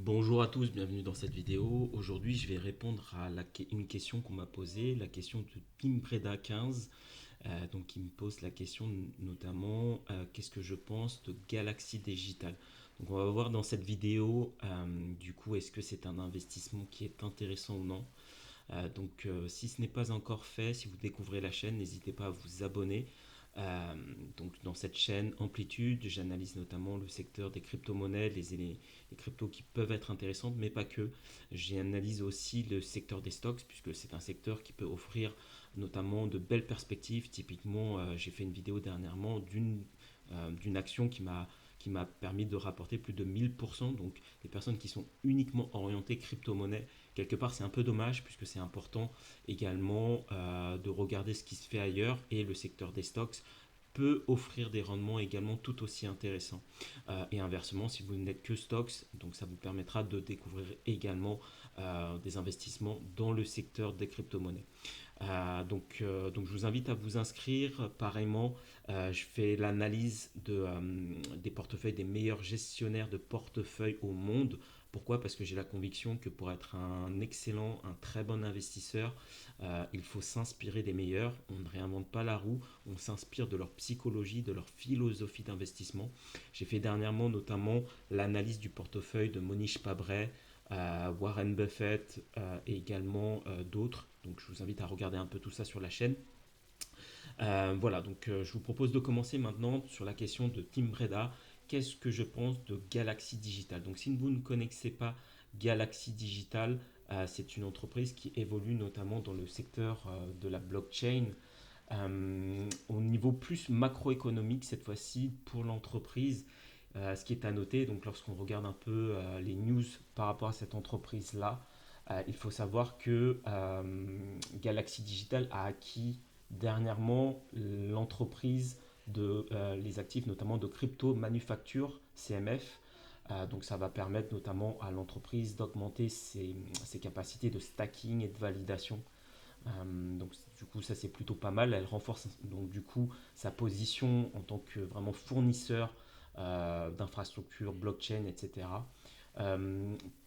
Bonjour à tous, bienvenue dans cette vidéo. Aujourd'hui, je vais répondre à une question qu'on m'a posée, la question de Team Preda 15, donc qui me pose la question notamment qu'est-ce que je pense de Galaxy Digital. Donc on va voir dans cette vidéo du coup est-ce que c'est un investissement qui est intéressant ou non. Si ce n'est pas encore fait, si vous découvrez la chaîne, n'hésitez pas à vous abonner. Euh, donc dans cette chaîne Amplitude, j'analyse notamment le secteur des crypto-monnaies, les cryptos qui peuvent être intéressantes, mais pas que. J'analyse aussi le secteur des stocks, puisque c'est un secteur qui peut offrir notamment de belles perspectives. Typiquement, j'ai fait une vidéo dernièrement d'une action qui m'a permis de rapporter plus de 1000%. Donc des personnes qui sont uniquement orientées crypto-monnaie, quelque part c'est un peu dommage puisque c'est important également de regarder ce qui se fait ailleurs et le secteur des stocks peut offrir des rendements également tout aussi intéressants. Et inversement, si vous n'êtes que stocks, donc ça vous permettra de découvrir également des investissements dans le secteur des crypto-monnaies. Donc je vous invite à vous inscrire. Pareillement, je fais l'analyse des portefeuilles des meilleurs gestionnaires de portefeuilles au monde. Pourquoi? Parce que j'ai la conviction que pour être un excellent, un très bon investisseur, il faut s'inspirer des meilleurs. On ne réinvente pas la roue, on s'inspire de leur psychologie, de leur philosophie d'investissement. J'ai fait dernièrement notamment l'analyse du portefeuille de Monish Pabray, Warren Buffett et également d'autres. Donc je vous invite à regarder un peu tout ça sur la chaîne. Je vous propose de commencer maintenant sur la question de Tim Breda. Qu'est-ce que je pense de Galaxy Digital? Donc si vous ne connaissez pas Galaxy Digital, c'est une entreprise qui évolue notamment dans le secteur de la blockchain. Au niveau plus macroéconomique cette fois-ci pour l'entreprise, ce qui est à noter, donc lorsqu'on regarde un peu les news par rapport à cette entreprise-là, il faut savoir que Galaxy Digital a acquis dernièrement l'entreprise les actifs notamment de crypto manufacture CMF. Donc ça va permettre notamment à l'entreprise d'augmenter ses capacités de stacking et de validation. Donc du coup ça c'est plutôt pas mal. Elle renforce donc du coup sa position en tant que vraiment fournisseur d'infrastructures blockchain, etc.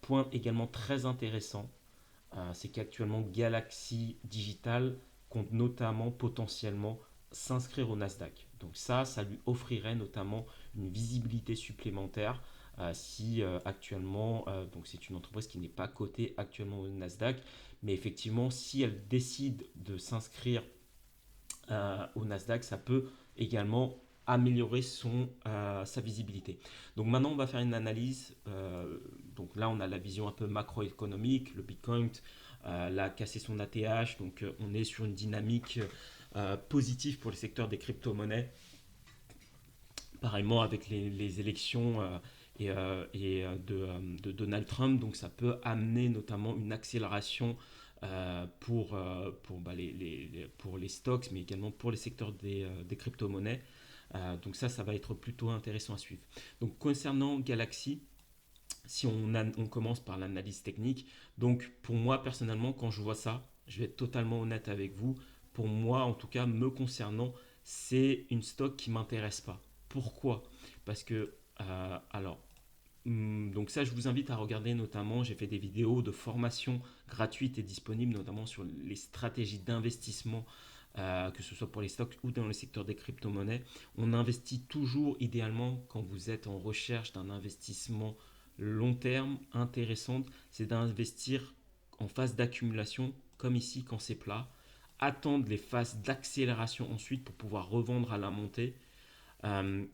Point également très intéressant, c'est qu'actuellement Galaxy Digital compte notamment potentiellement s'inscrire au Nasdaq. Donc ça lui offrirait notamment une visibilité supplémentaire si actuellement, donc c'est une entreprise qui n'est pas cotée actuellement au Nasdaq, mais effectivement si elle décide de s'inscrire au Nasdaq, ça peut également améliorer sa visibilité. Donc maintenant, on va faire une analyse. Donc là, on a la vision un peu macroéconomique. Le Bitcoin a cassé son ATH. Donc on est sur une dynamique positive pour le secteur des crypto-monnaies. Pareillement avec les élections de Donald Trump. Donc ça peut amener notamment une accélération pour les stocks, mais également pour les secteurs des crypto-monnaies. Donc ça va être plutôt intéressant à suivre. Donc concernant Galaxy, si on commence par l'analyse technique, donc pour moi personnellement, quand je vois ça, je vais être totalement honnête avec vous, pour moi en tout cas, me concernant, c'est une stock qui ne m'intéresse pas. Pourquoi? Parce que, alors, donc ça, je vous invite à regarder notamment, j'ai fait des vidéos de formation gratuites et disponibles, notamment sur les stratégies d'investissement, que ce soit pour les stocks ou dans le secteur des crypto-monnaies. On investit toujours idéalement quand vous êtes en recherche d'un investissement long terme, intéressant, c'est d'investir en phase d'accumulation, comme ici quand c'est plat, attendre les phases d'accélération ensuite pour pouvoir revendre à la montée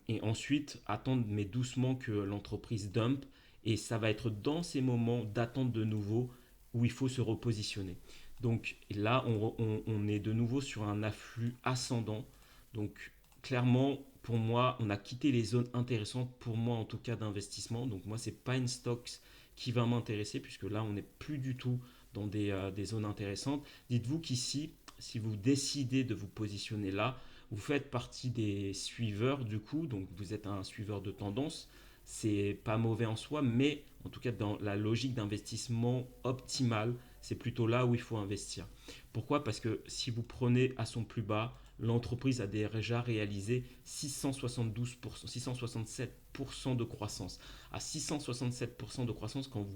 et ensuite attendre mais doucement que l'entreprise dump et ça va être dans ces moments d'attente de nouveau où il faut se repositionner. Donc là on est de nouveau sur un afflux ascendant. Donc clairement pour moi on a quitté les zones intéressantes pour moi en tout cas d'investissement. Donc moi c'est pas une stocks qui va m'intéresser puisque là on n'est plus du tout dans des zones intéressantes. Dites-vous qu'ici si vous décidez de vous positionner là, vous faites partie des suiveurs du coup, donc vous êtes un suiveur de tendance. C'est pas mauvais en soi, mais en tout cas dans la logique d'investissement optimale, c'est plutôt là où il faut investir. Pourquoi? Parce que si vous prenez à son plus bas, l'entreprise a déjà réalisé 672%, 667% de croissance. À 667% de croissance, quand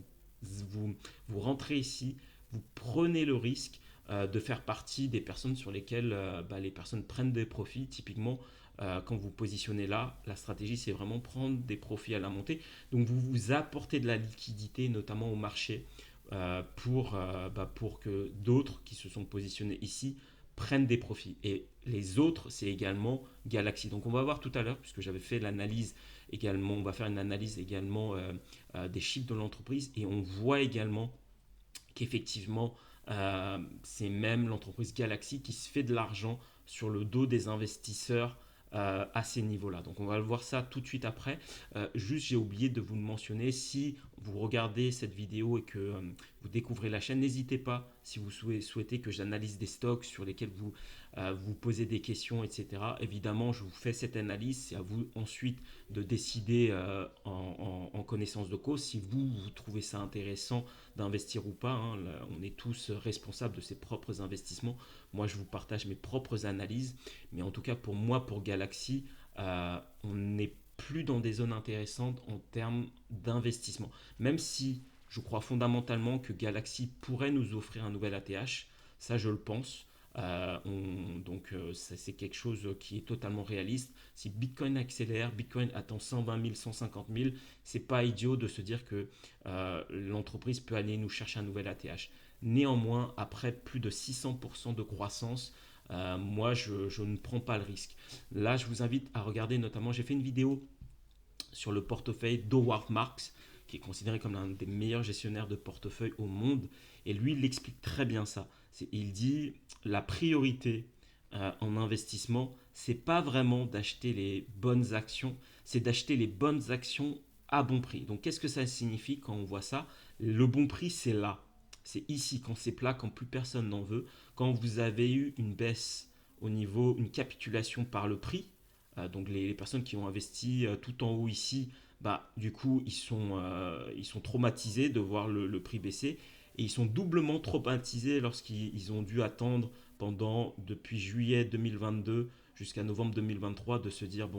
vous rentrez ici, vous prenez le risque de faire partie des personnes sur lesquelles les personnes prennent des profits. Typiquement, quand vous positionnez là, la stratégie, c'est vraiment prendre des profits à la montée. Donc, vous vous apportez de la liquidité, notamment au marché, pour que d'autres qui se sont positionnés ici prennent des profits. Et les autres, c'est également Galaxy. Donc, on va voir tout à l'heure, puisque j'avais fait l'analyse également, on va faire une analyse également des chiffres de l'entreprise, et on voit également qu'effectivement, c'est même l'entreprise Galaxy qui se fait de l'argent sur le dos des investisseurs à ces niveaux-là. Donc on va le voir ça tout de suite après. Juste, j'ai oublié de vous le mentionner, si vous regardez cette vidéo et que vous découvrez la chaîne, n'hésitez pas, si vous souhaitez que j'analyse des stocks sur lesquels vous posez des questions, etc. Évidemment, je vous fais cette analyse, c'est à vous ensuite de décider en connaissance de cause si vous trouvez ça intéressant d'investir ou pas. Hein. Là, on est tous responsables de ses propres investissements. Moi, je vous partage mes propres analyses. Mais en tout cas, pour moi, pour Galaxy, on n'est plus dans des zones intéressantes en termes d'investissement. Même si je crois fondamentalement que Galaxy pourrait nous offrir un nouvel ATH, ça je le pense. Ça, c'est quelque chose qui est totalement réaliste. Si Bitcoin accélère, Bitcoin attend 120 000, 150 000, c'est pas idiot de se dire que l'entreprise peut aller nous chercher un nouvel ATH. Néanmoins, après plus de 600% de croissance, moi je ne prends pas le risque. Là, je vous invite à regarder notamment, j'ai fait une vidéo sur le portefeuille d'Howard Marks, qui est considéré comme l'un des meilleurs gestionnaires de portefeuille au monde. Et lui, il explique très bien ça. Il dit la priorité en investissement, c'est pas vraiment d'acheter les bonnes actions, c'est d'acheter les bonnes actions à bon prix. Donc qu'est-ce que ça signifie quand on voit ça? Le bon prix, c'est là. C'est ici, quand c'est plat, quand plus personne n'en veut, quand vous avez eu une baisse au niveau, une capitulation par le prix, donc les personnes qui ont investi tout en haut ici, du coup, ils sont traumatisés de voir le prix baisser et ils sont doublement traumatisés lorsqu'ils ont dû attendre depuis juillet 2022 jusqu'à novembre 2023 de se dire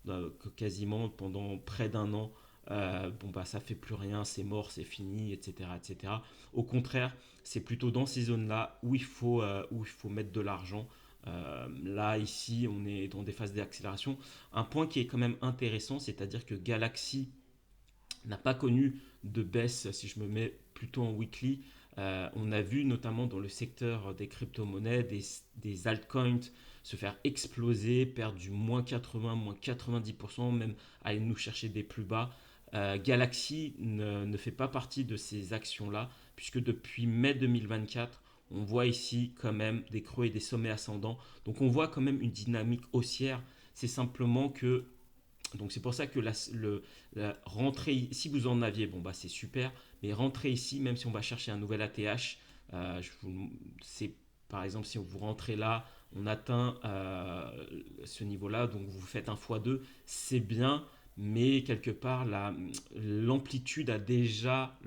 que quasiment pendant près d'un an, ça fait plus rien, c'est mort, c'est fini, etc., etc. Au contraire, c'est plutôt dans ces zones-là où il faut mettre de l'argent. Là, ici, on est dans des phases d'accélération. Un point qui est quand même intéressant, c'est-à-dire que Galaxy n'a pas connu de baisse, si je me mets plutôt en weekly. On a vu notamment dans le secteur des crypto-monnaies, des altcoins se faire exploser, perdre du moins 80, moins 90%, même aller nous chercher des plus bas. Galaxy ne fait pas partie de ces actions-là, puisque depuis mai 2024, on voit ici quand même des creux et des sommets ascendants. Donc on voit quand même une dynamique haussière. C'est simplement que donc c'est pour ça que la rentrée, si vous en aviez, c'est super, mais rentrer ici, même si on va chercher un nouvel ATH, c'est par exemple si vous rentrez là, on atteint ce niveau-là, donc vous faites un x2, c'est bien, mais quelque part l'amplitude a déjà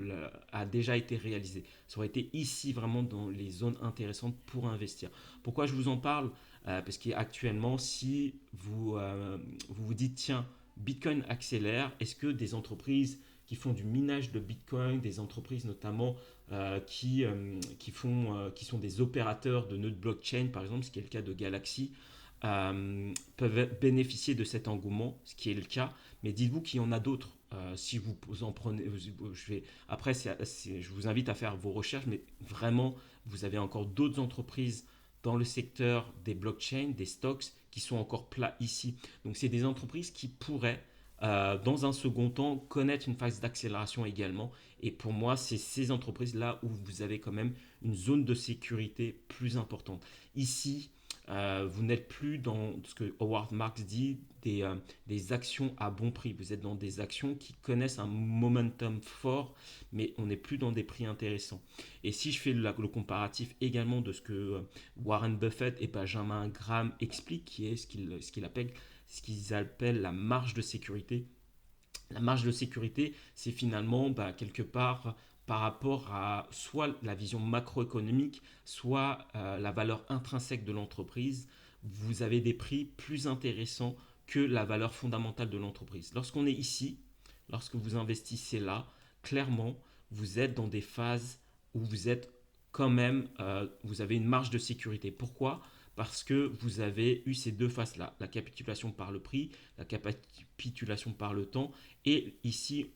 été réalisée. Ça aurait été ici vraiment dans les zones intéressantes pour investir. Pourquoi je vous en parle? Parce qu'actuellement, si vous dites, tiens, Bitcoin accélère, est-ce que des entreprises qui font du minage de Bitcoin, des entreprises notamment qui sont des opérateurs de nœuds de blockchain, par exemple, ce qui est le cas de Galaxy, peuvent bénéficier de cet engouement, ce qui est le cas, mais dites-vous qu'il y en a d'autres. Si vous en prenez, après, je vous invite à faire vos recherches, mais vraiment, vous avez encore d'autres entreprises dans le secteur des blockchains, des stocks, qui sont encore plats ici. Donc, c'est des entreprises qui pourraient, dans un second temps, connaître une phase d'accélération également. Et pour moi, c'est ces entreprises-là où vous avez quand même une zone de sécurité plus importante. Ici, vous n'êtes plus dans ce que Howard Marks dit, des actions à bon prix. Vous êtes dans des actions qui connaissent un momentum fort, mais on n'est plus dans des prix intéressants. Et si je fais le comparatif également de ce que Warren Buffett et Benjamin Graham expliquent, qui est ce qu'ils appellent la marge de sécurité. La marge de sécurité, c'est finalement quelque part par rapport à soit la vision macroéconomique, soit la valeur intrinsèque de l'entreprise. vous avez des prix plus intéressants que la valeur fondamentale de l'entreprise. Lorsqu'on est ici, lorsque vous investissez là, clairement, vous êtes dans des phases où vous êtes quand même, vous avez une marge de sécurité. Pourquoi? Parce que vous avez eu ces deux phases-là, la capitulation par le prix, la capitulation par le temps, et ici,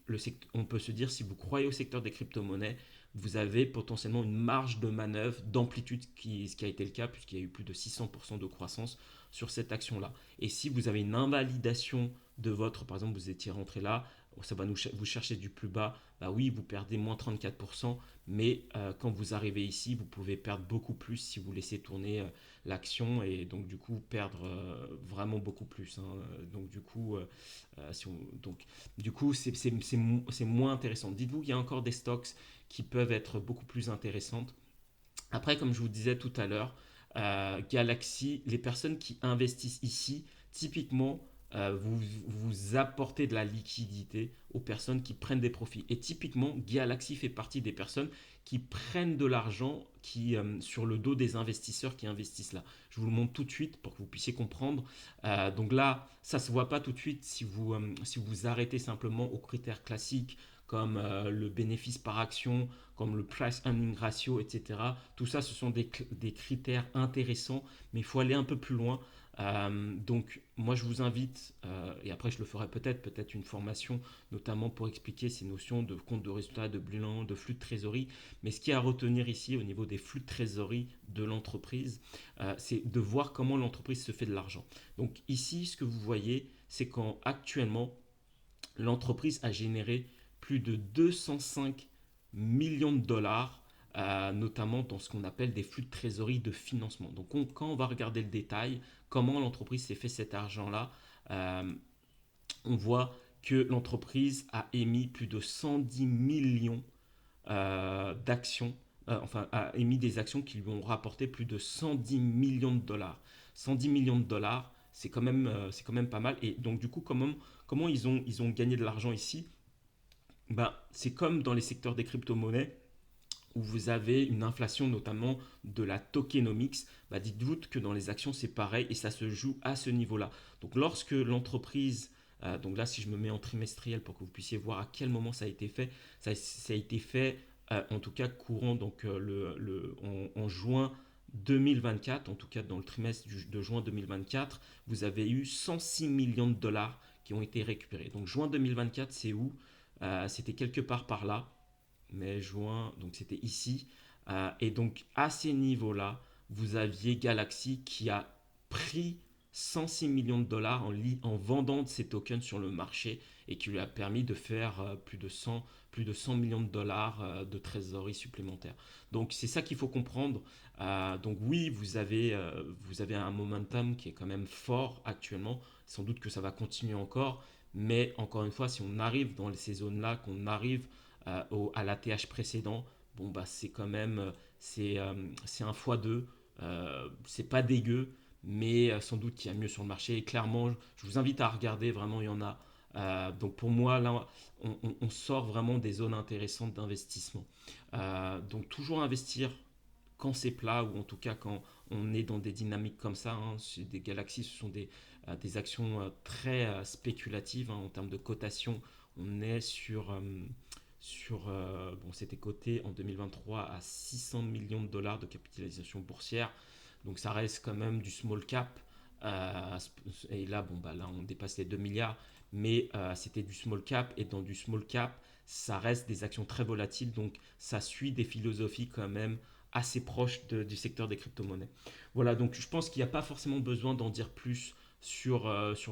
on peut se dire, si vous croyez au secteur des crypto-monnaies, vous avez potentiellement une marge de manœuvre, d'amplitude, ce qui a été le cas, puisqu'il y a eu plus de 600% de croissance sur cette action-là. Et si vous avez une invalidation de votre, par exemple, vous étiez rentré là, ça va vous chercher du plus bas, bah oui, vous perdez moins 34%, mais quand vous arrivez ici, vous pouvez perdre beaucoup plus si vous laissez tourner l'action et donc du coup perdre vraiment beaucoup plus, hein. Donc du coup, si on, donc, du coup c'est moins intéressant. Dites-vous qu'il y a encore des stocks qui peuvent être beaucoup plus intéressantes. Après, comme je vous disais tout à l'heure, Galaxy, les personnes qui investissent ici, typiquement, vous apportez de la liquidité aux personnes qui prennent des profits. Et typiquement, Galaxy fait partie des personnes qui prennent de l'argent sur le dos des investisseurs qui investissent là. Je vous le montre tout de suite pour que vous puissiez comprendre. Donc là, ça ne se voit pas tout de suite si vous arrêtez simplement aux critères classiques comme le bénéfice par action, comme le price earning ratio, etc. Tout ça, ce sont des critères intéressants, mais il faut aller un peu plus loin. Donc, moi, je vous invite, et après, je le ferai peut-être une formation, notamment pour expliquer ces notions de compte de résultat, de bilan, de flux de trésorerie. Mais ce qui est à retenir ici au niveau des flux de trésorerie de l'entreprise, c'est de voir comment l'entreprise se fait de l'argent. Donc, ici, ce que vous voyez, c'est qu'actuellement, l'entreprise a généré plus de 205 millions de dollars, notamment dans ce qu'on appelle des flux de trésorerie de financement. Donc quand on va regarder le détail, comment l'entreprise s'est fait cet argent-là, euh, on voit que l'entreprise a émis plus de 110 millions d'actions, enfin a émis des actions qui lui ont rapporté plus de 110 millions de dollars. 110 millions de dollars, c'est quand même pas mal. Et donc du coup, comment ils ont gagné de l'argent ici? Ben, c'est comme dans les secteurs des crypto-monnaies où vous avez une inflation notamment de la tokenomics. Bah, dites-vous que dans les actions c'est pareil et ça se joue à ce niveau-là. Donc lorsque l'entreprise, donc là si je me mets en trimestriel pour que vous puissiez voir à quel moment ça a été fait, ça a été fait en tout cas courant donc en juin 2024, en tout cas dans le trimestre de juin 2024, vous avez eu 106 millions de dollars qui ont été récupérés. Donc juin 2024 c'est où? C'était quelque part par là, mai, juin, donc c'était ici. Et donc à ces niveaux-là, vous aviez Galaxy qui a pris 106 millions de dollars en vendant de ses tokens sur le marché et qui lui a permis de faire plus de 100 millions de dollars de trésorerie supplémentaire. Donc c'est ça qu'il faut comprendre. Donc oui, vous avez un momentum qui est quand même fort actuellement. Sans doute que ça va continuer encore. Mais encore une fois, si on arrive dans ces zones-là, qu'on arrive à l'ATH précédent, bon bah c'est quand même c'est un x2, c'est pas dégueu, mais sans doute qu'il y a mieux sur le marché. Et clairement, je vous invite à regarder, vraiment il y en a. Donc pour moi là, on sort vraiment des zones intéressantes d'investissement. Donc toujours investir quand c'est plat ou en tout cas quand on est dans des dynamiques comme ça, hein. Des galaxies, ce sont des actions très spéculatives, hein, en termes de cotation. On est bon, c'était coté en 2023 à 600 millions de dollars de capitalisation boursière. Donc ça reste quand même du small cap. Et là, bon, bah, là, on dépasse les 2 milliards. Mais c'était du small cap. Et dans du small cap, ça reste des actions très volatiles. Donc ça suit des philosophies quand même assez proches du secteur des crypto-monnaies. Voilà, donc je pense qu'il n'y a pas forcément besoin d'en dire plus sur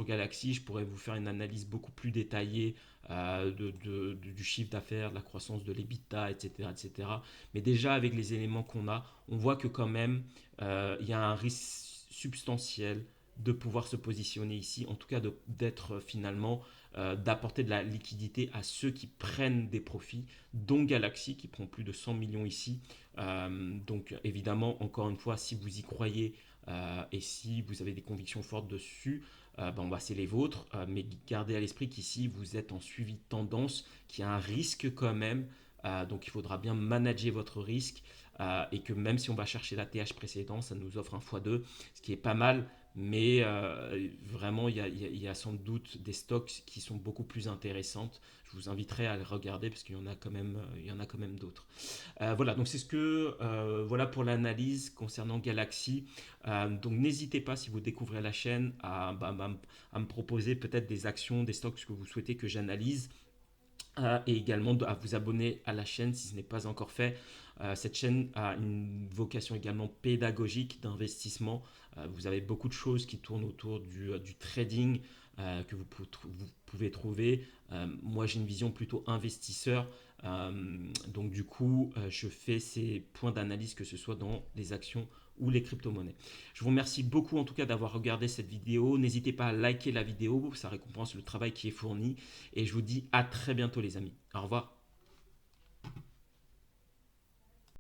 Galaxy. Je pourrais vous faire une analyse beaucoup plus détaillée du chiffre d'affaires, de la croissance de l'EBITDA, etc., etc. Mais déjà, avec les éléments qu'on a, on voit que quand même, il y a un risque substantiel de pouvoir se positionner ici, en tout cas d'être finalement, d'apporter de la liquidité à ceux qui prennent des profits, dont Galaxy qui prend plus de 100 millions ici. Donc évidemment, encore une fois, si vous y croyez et si vous avez des convictions fortes dessus, bon, bah, c'est les vôtres, mais gardez à l'esprit qu'ici vous êtes en suivi de tendance, qu'il y a un risque quand même, donc il faudra bien manager votre risque et que même si on va chercher la TH précédent, ça nous offre un x2, ce qui est pas mal, Mais vraiment, il y a sans doute des stocks qui sont beaucoup plus intéressantes. Je vous inviterai à les regarder parce qu'il y en a quand même, il y en a quand même d'autres. Voilà, donc c'est ce que voilà pour l'analyse concernant Galaxy. Donc n'hésitez pas si vous découvrez la chaîne à me proposer peut-être des actions, des stocks que vous souhaitez que j'analyse. Et également à vous abonner à la chaîne si ce n'est pas encore fait. Cette chaîne a une vocation également pédagogique d'investissement. Vous avez beaucoup de choses qui tournent autour du trading que vous pouvez trouver. Moi, j'ai une vision plutôt investisseur. Donc, du coup, je fais ces points d'analyse, que ce soit dans les actions ou les crypto-monnaies. Je vous remercie beaucoup en tout cas d'avoir regardé cette vidéo. N'hésitez pas à liker la vidéo, ça récompense le travail qui est fourni. Et je vous dis à très bientôt les amis. Au revoir.